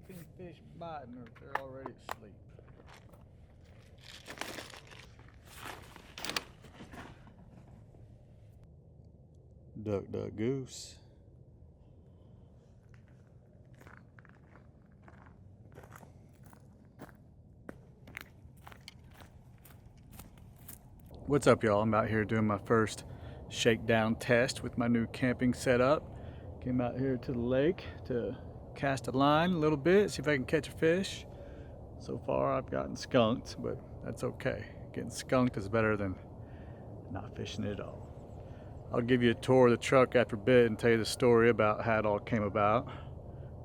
Anything fish biting or if they're already asleep. Duck, duck, goose. What's up, y'all? I'm out here doing my first shakedown test with my new camping setup. Came out here to the lake to cast a line a little bit, see if I can catch a fish. So far I've gotten skunked, but that's okay. Getting skunked is better than not fishing at all. I'll give you a tour of the truck after a bit and tell you the story about how it all came about.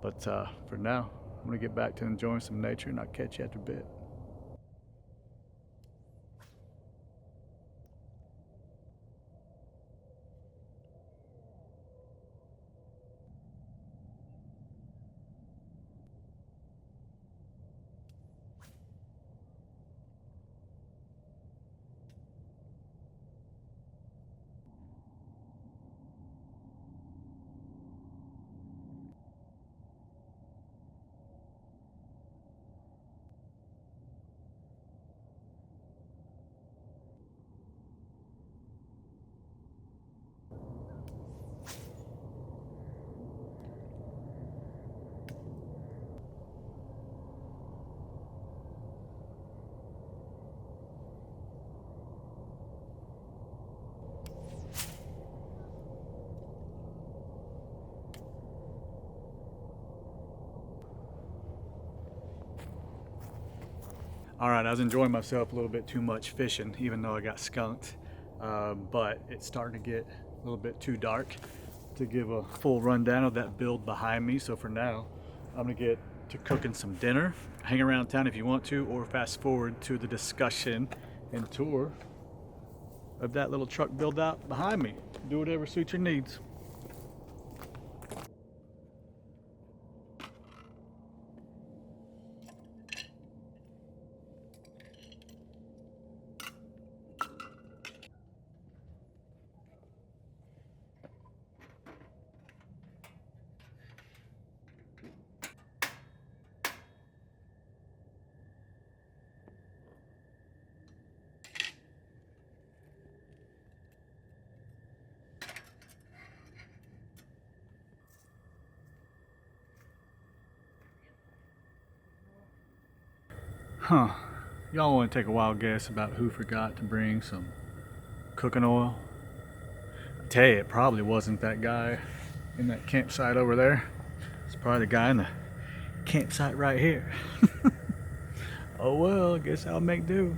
But for now, I'm gonna get back to enjoying some nature and I'll catch you after a bit. All right, I was enjoying myself a little bit too much fishing, even though I got skunked. But it's starting to get a little bit too dark to give a full rundown of that build behind me. So for now, I'm gonna get to cooking some dinner. Hang around town if you want to, or fast forward to the discussion and tour of that little truck build out behind me. Do whatever suits your needs. Huh. Y'all want to take a wild guess about who forgot to bring some cooking oil? I tell you, it probably wasn't that guy in that campsite over there. It's probably the guy in the campsite right here. Oh well, I guess I'll make do.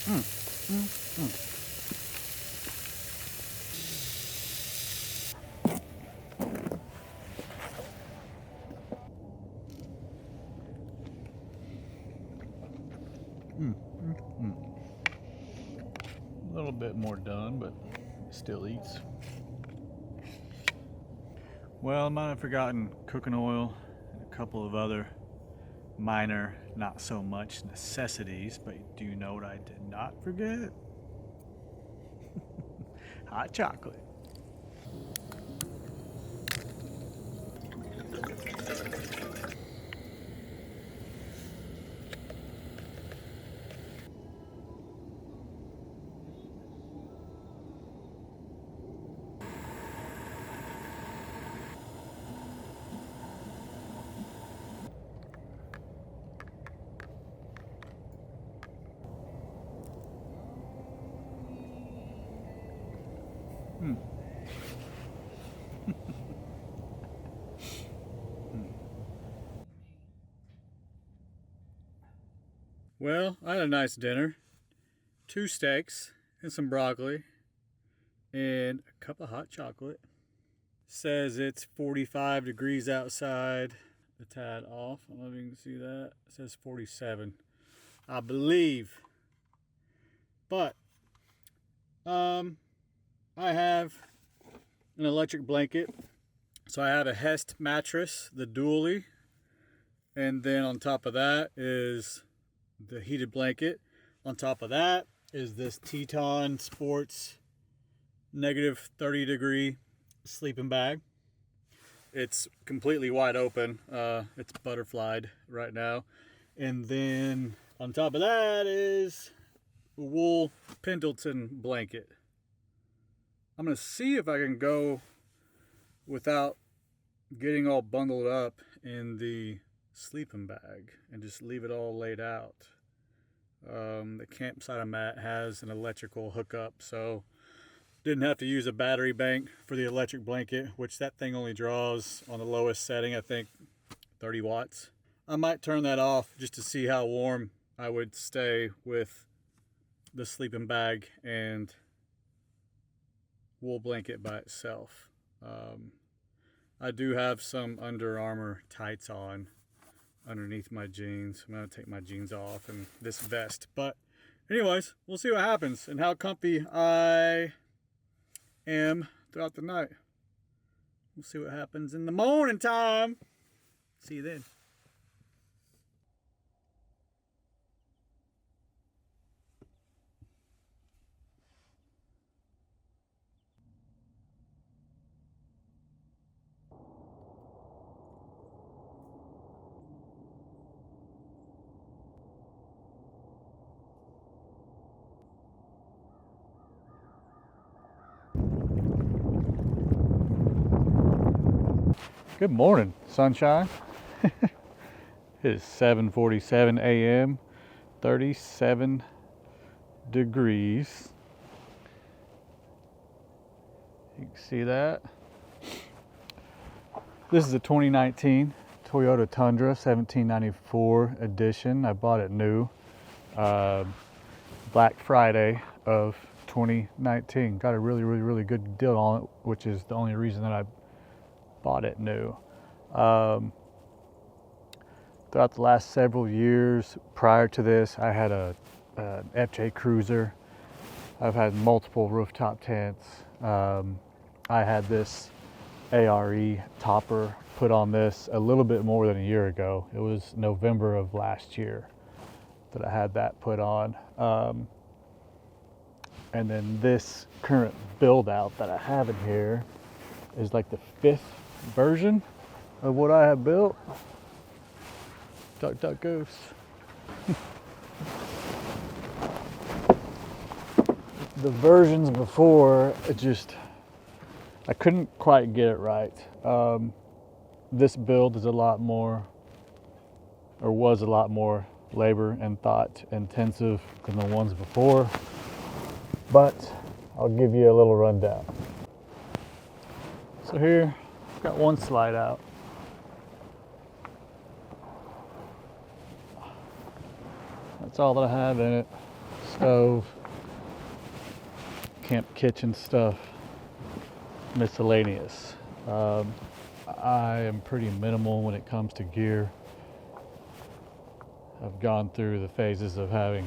Mm, mm, mm. Mm, mm, mm. A little bit more done, but it still eats. Well, I might have forgotten cooking oil and a couple of other minor, not so much necessities, but do you know what I did not forget? Hot chocolate. Mm. Well, I had a nice dinner. 2 steaks and some broccoli and a cup of hot chocolate. Says it's 45 degrees outside. A tad off. I don't know if you can see that. It says 47, I believe. But I have an electric blanket. So I have a Hest mattress, the dually, and then on top of that is the heated blanket. On top of that is this Teton Sports -30 degree sleeping bag. It's completely wide open. It's butterflied right now. And then on top of that is a wool Pendleton blanket. I'm gonna see if I can go without getting all bundled up in the sleeping bag and just leave it all laid out. The campsite I'm at has an electrical hookup, so didn't have to use a battery bank for the electric blanket, which that thing only draws on the lowest setting, I think 30 watts. I might turn that off just to see how warm I would stay with the sleeping bag and wool blanket by itself. I do have some Under Armour tights on underneath my jeans. I'm gonna take my jeans off and this vest. But anyways, we'll see what happens and how comfy I am throughout the night. We'll see what happens in the morning time. See you then. Good morning, sunshine. It is 7:47 a.m., 37 degrees. You can see that. This is a 2019 Toyota Tundra 1794 edition. I bought it new Black Friday of 2019. Got a really good deal on it, which is the only reason that I bought it new. Throughout the last several years prior to this, I had a FJ Cruiser. I've had multiple rooftop tents. I had this ARE topper put on this a little bit more than a year ago. It was November of last year that I had that put on. And then this current build out that I have in here is like the 5th version of what I have built. Duck, duck, goose. The versions before, I couldn't quite get it right. This build is a lot more, or was a lot more labor and thought intensive than the ones before, but I'll give you a little rundown. So here, I've got one slide out. That's all that I have in it. Stove, camp kitchen stuff, miscellaneous. I am pretty minimal when it comes to gear. I've gone through the phases of having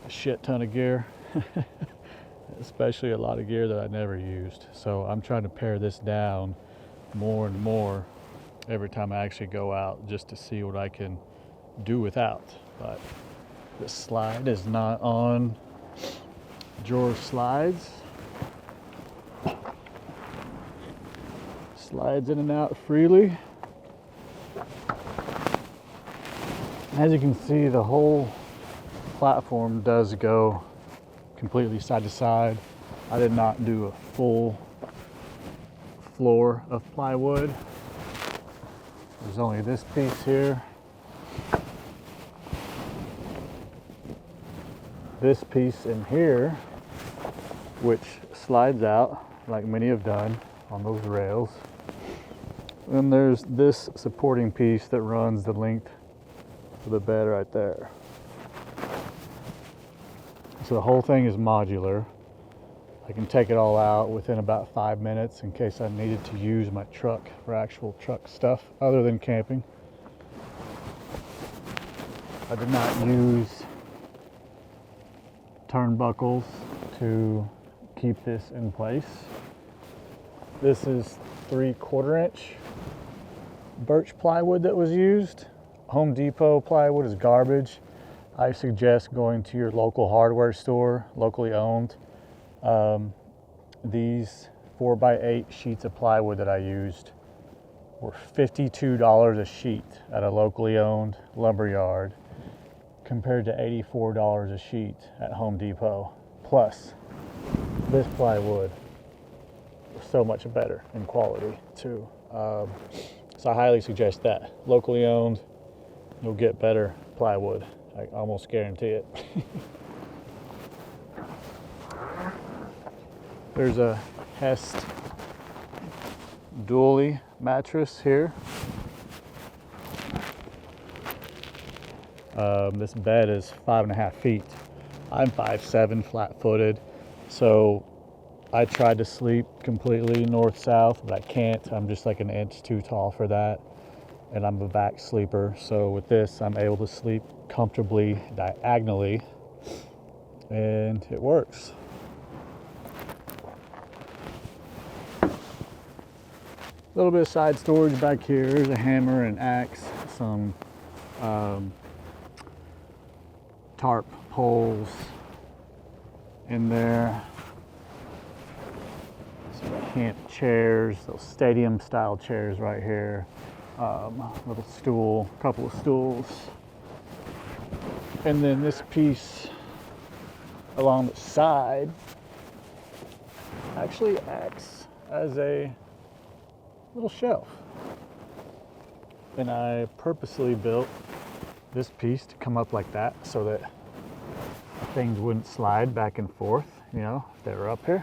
a shit ton of gear, especially a lot of gear that I never used. So I'm trying to pare this down more and more every time I actually go out, just to see what I can do without. But this slide is not on drawer slides. Slides in and out freely. As you can see, the whole platform does go completely side to side. I did not do a full floor of plywood. There's only this piece here. This piece in here, which slides out like many have done on those rails. And there's this supporting piece that runs the length of the bed right there. So the whole thing is modular. I can take it all out within about 5 minutes in case I needed to use my truck for actual truck stuff other than camping. I did not use turnbuckles to keep this in place. This is 3/4 inch birch plywood that was used. Home Depot plywood is garbage. I suggest going to your local hardware store, locally owned. These 4x8 sheets of plywood that I used were $52 a sheet at a locally owned lumber yard, compared to $84 a sheet at Home Depot. Plus, this plywood was so much better in quality too. So I highly suggest that. Locally owned, you'll get better plywood. I almost guarantee it. There's a Hest dually mattress here. This bed is 5.5 feet. I'm 5'7", flat-footed, so I tried to sleep completely north-south, but I can't. I'm just like an inch too tall for that, and I'm a back sleeper. So with this, I'm able to sleep comfortably diagonally, and it works. A little bit of side storage back here. There's a hammer and axe, some tarp poles in there, some camp chairs, those stadium style chairs right here, little stool, couple of stools, and then this piece along the side actually acts as a little shelf, and I purposely built this piece to come up like that so that things wouldn't slide back and forth, you know, if they were up here.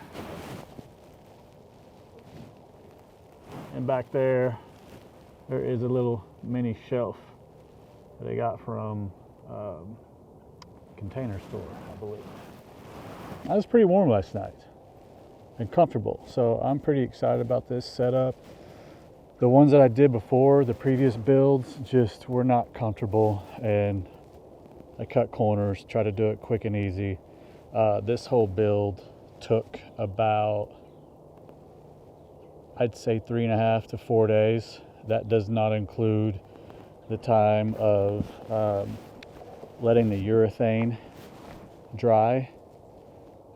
And back there, there is a little mini shelf that I got from Container Store, I believe. I was pretty warm last night and comfortable, so I'm pretty excited about this setup. The ones that I did before, the previous builds, just were not comfortable, and I cut corners, try to do it quick and easy. This whole build took about, I'd say 3.5 to 4 days. That does not include the time of letting the urethane dry.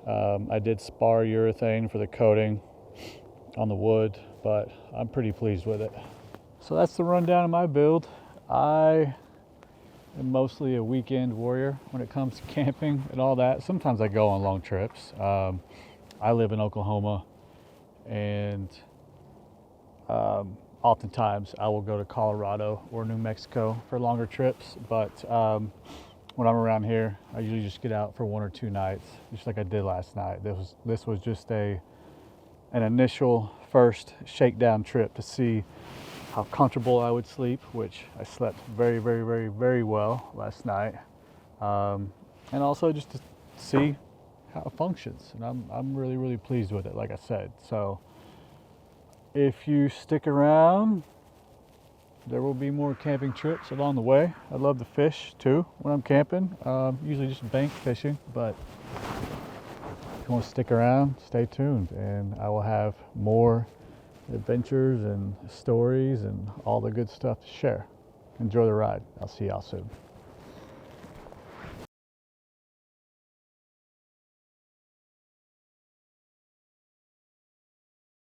I did spar urethane for the coating on the wood, but I'm pretty pleased with it. So that's the rundown of my build. I am mostly a weekend warrior when it comes to camping and all that. Sometimes I go on long trips. I live in Oklahoma, and oftentimes I will go to Colorado or New Mexico for longer trips, but when I'm around here, I usually just get out for 1 or 2 nights, just like I did last night. This was just an initial first shakedown trip to see how comfortable I would sleep, which I slept very, very, very, very well last night, and also just to see how it functions. And I'm really, really pleased with it, like I said. So if you stick around, there will be more camping trips along the way. I love to fish too when I'm camping, usually just bank fishing, but if you want to stick around, stay tuned, and I will have more adventures and stories and all the good stuff to share. Enjoy the ride. I'll see y'all soon.